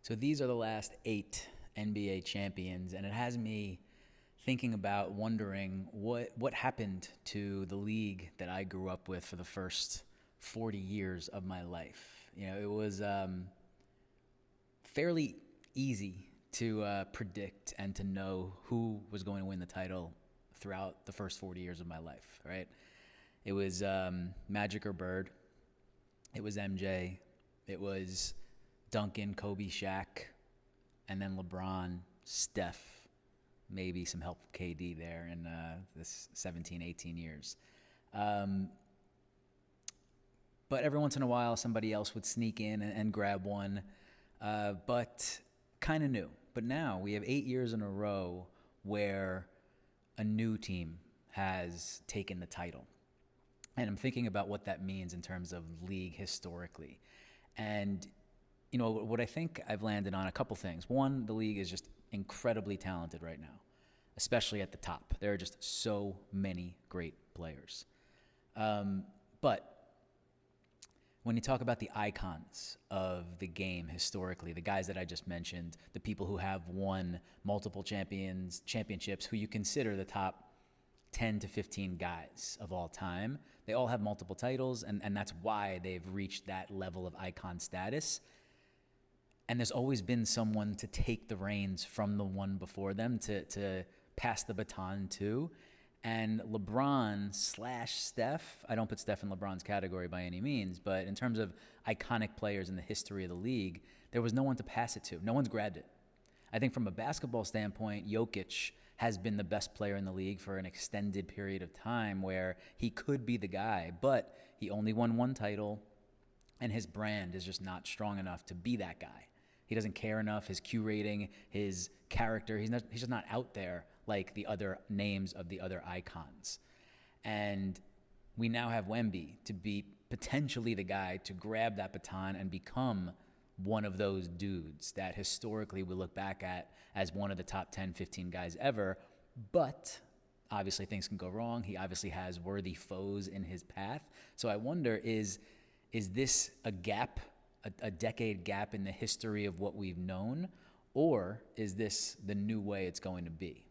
So these are the last 8 NBA champions, and it has me thinking about wondering what happened to the league that I grew up with for the first 40 years of my life. It was fairly easy to predict and to know who was going to win the title throughout the first 40 years of my life, right? It was Magic or Bird. It was MJ. It was Duncan, Kobe, Shaq, and then LeBron, Steph, maybe some help from KD there in this 17, 18 years. But every once in a while, somebody else would sneak in and grab one, but kind of new. But now we have 8 years in a row where a new team has taken the title. And I'm thinking about what that means in terms of league historically. And, what I think I've landed on a couple things. One, the league is just incredibly talented right now, especially at the top. There are just so many great players. But when you talk about the icons of the game historically, the guys that I just mentioned, the people who have won multiple championships, who you consider the top 10 to 15 guys of all time, they all have multiple titles, and that's why they've reached that level of icon status. And there's always been someone to take the reins from the one before them to pass the baton to. And LeBron / Steph, I don't put Steph in LeBron's category by any means, but in terms of iconic players in the history of the league, there was no one to pass it to. No one's grabbed it. I think from a basketball standpoint, Jokic has been the best player in the league for an extended period of time where he could be the guy, but he only won one title, and his brand is just not strong enough to be that guy. He doesn't care enough, his Q rating, his character, he's just not out there like the other names of the other icons. And we now have Wemby to be potentially the guy to grab that baton and become one of those dudes that historically we look back at as one of the top 10, 15 guys ever. But obviously things can go wrong. He obviously has worthy foes in his path. So I wonder, is this a gap, a decade gap in the history of what we've known, or is this the new way it's going to be?